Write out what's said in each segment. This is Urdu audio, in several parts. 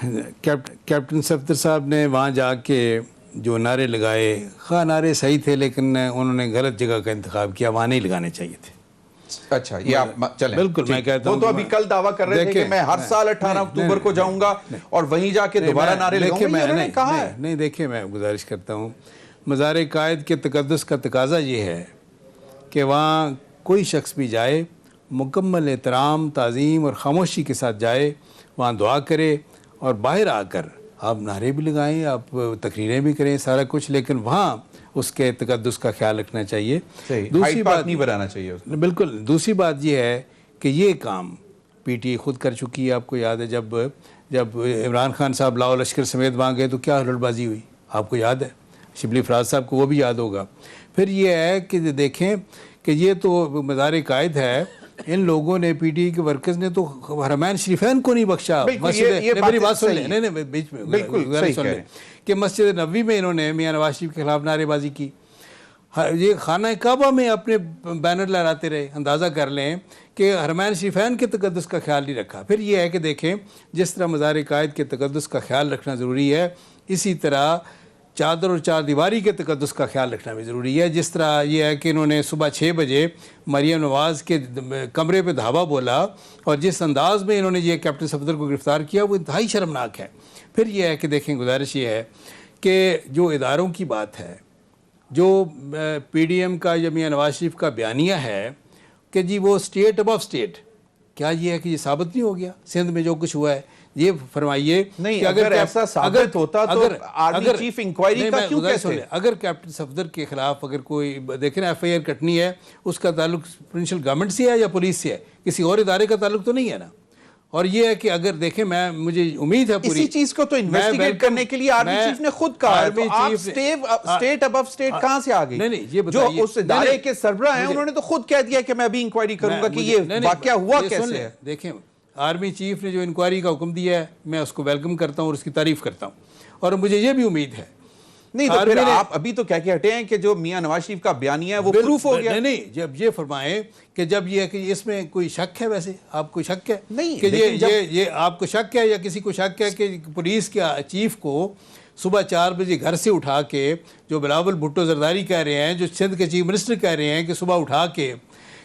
کیپٹن صفدر صاحب نے وہاں جا کے جو نعرے لگائے، خواہ نعرے صحیح تھے لیکن انہوں نے غلط جگہ کا انتخاب کیا، وہاں نہیں لگانے چاہیے تھے۔ اچھا یہ آپ چلیں بالکل میں کہتا ہوں، وہ تو ابھی کل دعویٰ کر رہے تھے کہ میں ہر سال 18 اکتوبر کو جاؤں گا اور وہیں جا کے دوبارہ نعرے لگاؤں گا، یہ انہوں نے کہا ہے۔ نہیں دیکھیں، میں گزارش کرتا ہوں، مزار قائد کے تقدس کا تقاضا یہ ہے کہ وہاں کوئی شخص بھی جائے مکمل احترام، تعظیم اور خاموشی کے ساتھ جائے، وہاں دعا کرے، اور باہر آ کر آپ نعرے بھی لگائیں، آپ تقریریں بھی کریں، سارا کچھ، لیکن وہاں اس کے تقدس کا خیال رکھنا چاہیے۔ دوسری بات نہیں بنانا چاہیے، بالکل۔ دوسری بات یہ ہے کہ یہ کام پی ٹی آئی خود کر چکی ہے۔ آپ کو یاد ہے جب عمران خان صاحب لاؤ لشکر سمیت وہاں گئے تو کیا ہلڑ بازی ہوئی، آپ کو یاد ہے، شبلی فراز صاحب کو وہ بھی یاد ہوگا۔ پھر یہ ہے کہ دیکھیں کہ یہ تو مزار قائد ہے، ان لوگوں نے پی ٹی آئی کے ورکرز نے تو حرمین شریفین کو نہیں بخشا۔ میری بات سن لیں، نہیں بیچ میں سن لیں کہ مسجد نبوی میں انہوں نے میاں نواز شریف کے خلاف نعرے بازی کی، یہ خانہ کعبہ میں اپنے بینر لہراتے رہے۔ اندازہ کر لیں کہ حرمین شریفین کے تقدس کا خیال نہیں رکھا۔ پھر یہ ہے کہ دیکھیں جس طرح مزار قائد کے تقدس کا خیال رکھنا ضروری ہے، اسی طرح چادر اور چار دیواری کے تقدس کا خیال رکھنا بھی ضروری ہے۔ جس طرح یہ ہے کہ انہوں نے صبح 6 بجے مریم نواز کے کمرے پہ دھاوا بولا، اور جس انداز میں انہوں نے یہ کیپٹن صفدر کو گرفتار کیا وہ انتہائی شرمناک ہے۔ پھر یہ ہے کہ دیکھیں، گزارش یہ ہے کہ جو اداروں کی بات ہے، جو پی ڈی ایم کا یا میاں نواز شریف کا بیانیہ ہے کہ جی وہ اسٹیٹ ابو اسٹیٹ، کیا یہ ہے کہ یہ ثابت نہیں ہو گیا سندھ میں جو کچھ ہوا ہے؟ یہ فرمائیے نہیں، اگر ایسا ثابت ہوتا تو آرمی چیف انکوائری کا کیوں کہتے؟ اگر کیپٹن صفدر کے خلاف اگر کوئی دیکھیں ایف آئی آر کٹنی ہے، اس کا تعلق پروونشل گورنمنٹ سے ہے یا پولیس سے ہے، کسی اور ادارے کا تعلق تو نہیں ہے نا۔ اور یہ ہے کہ اگر دیکھیں، مجھے امید ہے پوری اسی چیز کو تو انویسٹیگیٹ کرنے کے لیے آرمی چیف نے خود کہا ہے، تو آپ اسٹیٹ ابو اسٹیٹ کہاں سے آ گئی؟ نہیں یہ جو اس ادارے کے سربراہ ہیں انہوں نے تو خود کہہ دیا کہ میں ابھی انکوائری کروں گا کہ یہ واقعہ ہوا کیسے ہے۔ دیکھیں، آرمی چیف نے جو انکوائری کا حکم دیا ہے میں اس کو ویلکم کرتا ہوں اور اس کی تعریف کرتا ہوں، اور مجھے یہ بھی امید ہے۔ نہیں تو پھر آپ ابھی تو کہہ کے ہٹے ہیں کہ جو میاں نواز شریف کا بیانیہ ہے وہ پروف ہو گیا۔ نہیں، جب یہ فرمائیں کہ جب یہ ہے کہ اس میں کوئی شک ہے، ویسے آپ کو شک ہے نہیں کہ یہ آپ کو شک ہے یا کسی کو شک ہے کہ پولیس کے چیف کو صبح 4 بجے گھر سے اٹھا کے، جو بلاول بھٹو زرداری کہہ رہے ہیں، جو سندھ کے چیف منسٹر کہہ رہے ہیں کہ صبح اٹھا کے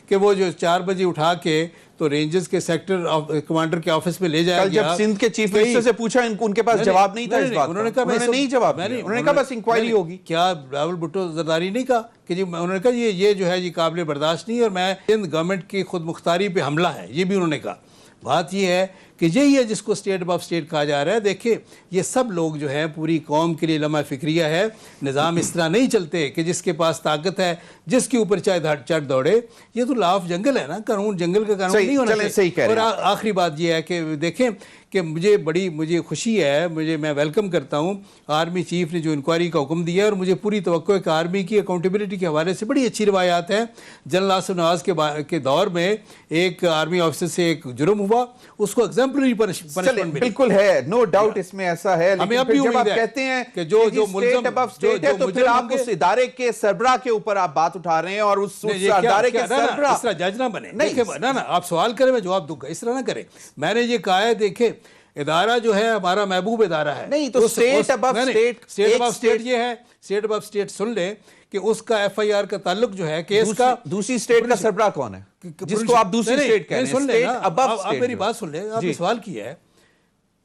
کہ وہ جو 4 بجے اٹھا کے تو رینجرز کے سیکٹر کمانڈر کے آفس میں لے جایا گیا۔ جب سندھ کے چیف منسٹر سے پوچھا ان کے پاس جواب نہیں تھا اس بات کا، انہوں نے نہیں جواب دیا، انہوں نے کہا بس انکوائری ہوگی۔ کیا بلاول بھٹو زرداری نہیں کہا کہ جی، انہوں نے کہا یہ جو ہے یہ قابل برداشت نہیں، اور میں سندھ گورنمنٹ کی خود مختاری پہ حملہ ہے، یہ بھی انہوں نے کہا۔ بات یہ ہے کہ یہی ہے جس کو اسٹیٹ ابو اسٹیٹ کہا جا رہا ہے۔ دیکھیں یہ سب لوگ جو ہیں پوری قوم کے لیے لمحہ فکریہ ہے، نظام اس طرح نہیں چلتے کہ جس کے پاس طاقت ہے جس کے اوپر چاہے چڑھ دوڑے، یہ تو لا آف جنگل ہے نا، قانون جنگل کا قانون نہیں ہونا چاہیے۔ اور آخری بات یہ ہے کہ دیکھیں کہ مجھے خوشی ہے، میں ویلکم کرتا ہوں آرمی چیف نے جو انکوائری کا حکم دیا ہے، اور مجھے پوری توقع ہے کہ آرمی کی اکاؤنٹیبلٹی کے حوالے سے بڑی اچھی روایات ہیں۔ جنرل آصف نواز کے دور میں ایک آرمی آفیسر سے ایک جرم ہوا، اس کو ایگزمپلری پنشمنٹ ملی۔ بالکل ہے، نو ڈاؤٹ اس میں ایسا ہے، لیکن پھر جب آپ کہتے ہیں کہ جو اسٹیٹ ابو اسٹیٹ ہے تو پھر آپ اس ادارے کے سربراہ کے اوپر آپ بات اٹھا رہے ہیں، اور اس ادارے کے سربراہ اس طرح جج نہ بنے۔ نا آپ سوال کریں میں جواب دوں گا، اس طرح نہ کریں۔ میں نے یہ کہا ہے، دیکھیں ادارہ جو ہے ہمارا محبوب ادارہ ہے۔ نہیں تو اسٹیٹ ابو اسٹیٹ یہ ہے، اسٹیٹ ابو اسٹیٹ سن لیں کہ اس کا ایف آئی آر کا تعلق جو ہے کیس کا، دوسری اسٹیٹ کا سربراہ کون ہے جس کو آپ دوسری اسٹیٹ کہہ رہے ہیں؟ آپ میری بات سن لیں، آپ نے سوال کیا ہے،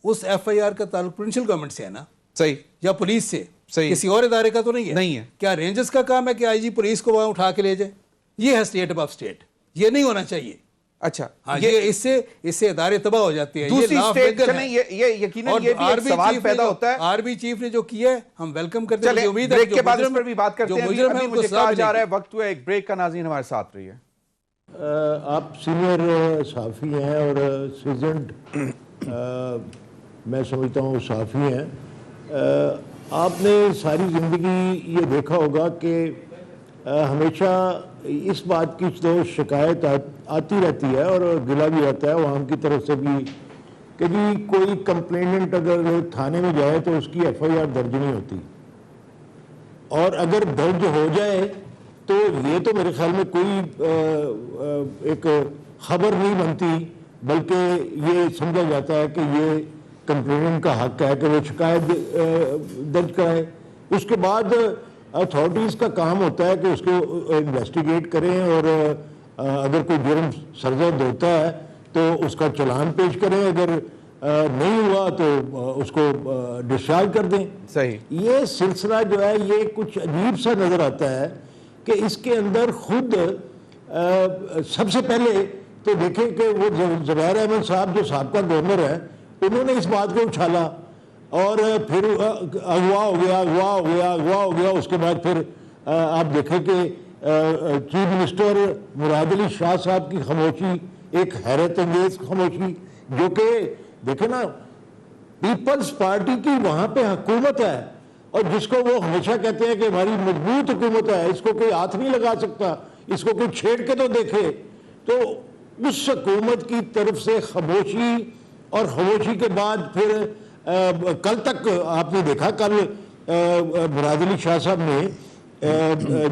اس ایف آئی آر کا تعلق پروونشل گورنمنٹ سے ہے نا، صحیح، یا پولیس سے، کسی اور ادارے کا تو نہیں ہے۔ کیا رینجرز کا کام ہے کہ آئی جی پولیس کو وہاں اٹھا کے لے جائے؟ یہ ہے اسٹیٹ ابو اسٹیٹ، یہ نہیں ہونا چاہیے۔ اچھا، یہ اس سے ادارے تباہ ہو جاتے ہیں۔ دوسری اسٹیٹ چلیں، یہ یقیناً یہ بھی ایک سوال پیدا ہوتا ہے۔ آرمی چیف نے جو کیا ہے ہم ویلکم کرتے ہیں۔ چلیں بریک کے بعد اس پر بھی بات کرتے ہیں، ابھی مجھے کہا جا رہا ہے وقت ہوا ایک بریک کا، ناظرین ہمارے ساتھ رہیے۔ آپ سینئر صحافی ہیں اور سیزنڈ میں سمجھتا ہوں صحافی ہیں، آپ نے ساری زندگی یہ دیکھا ہوگا کہ ہمیشہ اس بات کی تو شکایت آتی رہتی ہے اور گلہ بھی آتا ہے وہاں کی طرف سے بھی کہ جی کوئی کمپلیننٹ اگر تھانے میں جائے تو اس کی ایف آئی آر درج نہیں ہوتی، اور اگر درج ہو جائے تو یہ تو میرے خیال میں کوئی ایک خبر نہیں بنتی، بلکہ یہ سمجھا جاتا ہے کہ یہ کمپلیننٹ کا حق ہے کہ وہ شکایت درج کرائے. اس کے بعد اتھارٹیز کا کام ہوتا ہے کہ اس کو انویسٹیگیٹ کریں اور اگر کوئی جرم سرزد ہوتا ہے تو اس کا چلان پیش کریں, اگر نہیں ہوا تو اس کو ڈسچارج کر دیں. صحیح. یہ سلسلہ جو ہے یہ کچھ عجیب سا نظر آتا ہے کہ اس کے اندر خود سب سے پہلے تو دیکھیں کہ وہ زبیر احمد صاحب جو سابقہ گورنر ہے انہوں نے اس بات کو اچھالا اور پھر اغوا ہو گیا. اس کے بعد پھر آپ دیکھیں کہ چیف منسٹر مراد علی شاہ صاحب کی خاموشی ایک حیرت انگیز خاموشی, جو کہ دیکھیں نا پیپلز پارٹی کی وہاں پہ حکومت ہے اور جس کو وہ ہمیشہ کہتے ہیں کہ ہماری مضبوط حکومت ہے, اس کو کوئی ہاتھ نہیں لگا سکتا, اس کو کوئی چھیڑ کے تو دیکھے. تو اس حکومت کی طرف سے خاموشی, اور خاموشی کے بعد پھر کل تک آپ نے دیکھا, کل مراد علی شاہ صاحب نے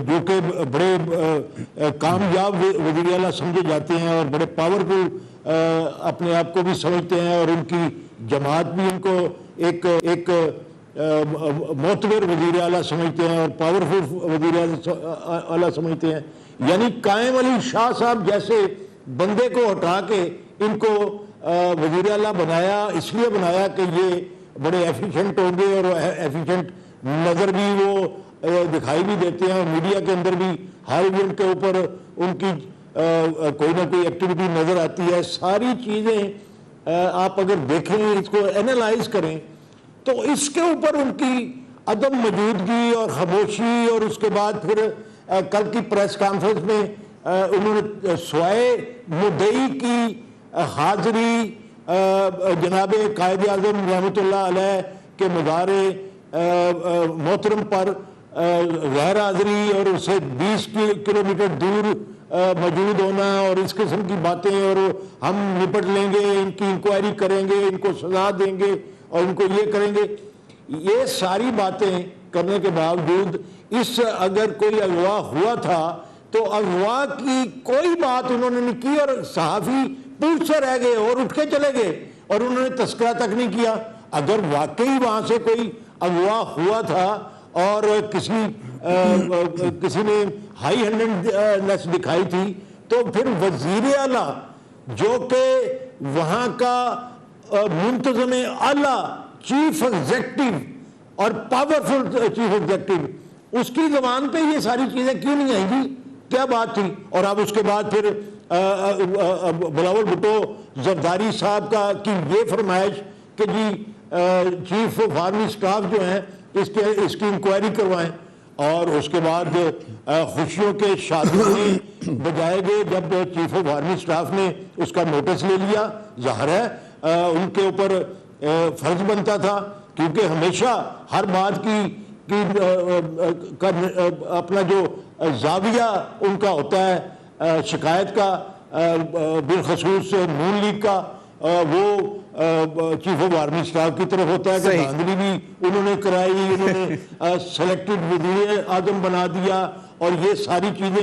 جو کہ بڑے کامیاب وزیر اعلیٰ سمجھے جاتے ہیں اور بڑے پاورفل اپنے آپ کو بھی سمجھتے ہیں اور ان کی جماعت بھی ان کو ایک معتبر وزیر اعلیٰ سمجھتے ہیں اور پاورفل وزیر اعلیٰ سمجھتے ہیں, یعنی قائم علی شاہ صاحب جیسے بندے کو ہٹا کے ان کو وزیر اعلیٰ بنایا, اس لیے بنایا کہ یہ بڑے ایفیشینٹ ہوں گے اور ایفیشینٹ نظر بھی وہ دکھائی بھی دیتے ہیں, اور میڈیا کے اندر بھی ہر ایونٹ کے اوپر ان کی کوئی نہ کوئی ایکٹیویٹی نظر آتی ہے. ساری چیزیں آپ اگر دیکھیں, اس کو اینالائز کریں تو اس کے اوپر ان کی عدم موجودگی اور خاموشی, اور اس کے بعد پھر کل کی پریس کانفرنس میں انہوں نے سوائے مدعی کی حاضری جناب قائد اعظم رحمۃ اللہ علیہ کے مزار محترم پر غیر حاضری اور اسے 20 کلومیٹر دور موجود ہونا اور اس قسم کی باتیں, اور ہم نپٹ لیں گے, ان کی انکوائری کریں گے, ان کو سزا دیں گے اور ان کو یہ کریں گے, یہ ساری باتیں کرنے کے باوجود اس اگر کوئی اغوا ہوا تھا تو اغوا کی کوئی بات انہوں نے نہیں کی, اور صحافی پوچھتے رہ گئے اور اٹھ کے چلے گئے اور انہوں نے تذکرہ تک نہیں کیا. اگر واقعی وہاں سے کوئی اغوا ہوا تھا اور کسی نے ہائی ہینڈنس دکھائی تھی تو پھر وزیر اعلیٰ جو کہ وہاں کا منتظم اعلیٰ چیف ایگزیکٹو اور پاورفل چیف ایگزیکٹو, اس کی زبان پہ یہ ساری چیزیں کیوں نہیں آئیں گی؟ کیا بات تھی؟ اور اب اس کے بعد پھر بلاول بھٹو زرداری صاحب کی یہ فرمائش کہ جی چیف آف آرمی سٹاف جو ہیں اس کی انکوائری کروائیں, اور اس کے بعد خوشیوں کے شادی بجائے گئے جب چیف آف آرمی سٹاف نے اس کا نوٹس لے لیا. ظاہر ہے ان کے اوپر فرض بنتا تھا, کیونکہ ہمیشہ ہر بات کی اپنا جو زاویہ ان کا ہوتا ہے شکایت کا, بالخصوص نون لیگ کا, وہ چیف آف آرمی سٹاف کی طرف ہوتا ہے کہ دھاندلی بھی انہوں نے کرائی, انہوں نے سلیکٹڈ وزیر اعظم بنا دیا اور یہ ساری چیزیں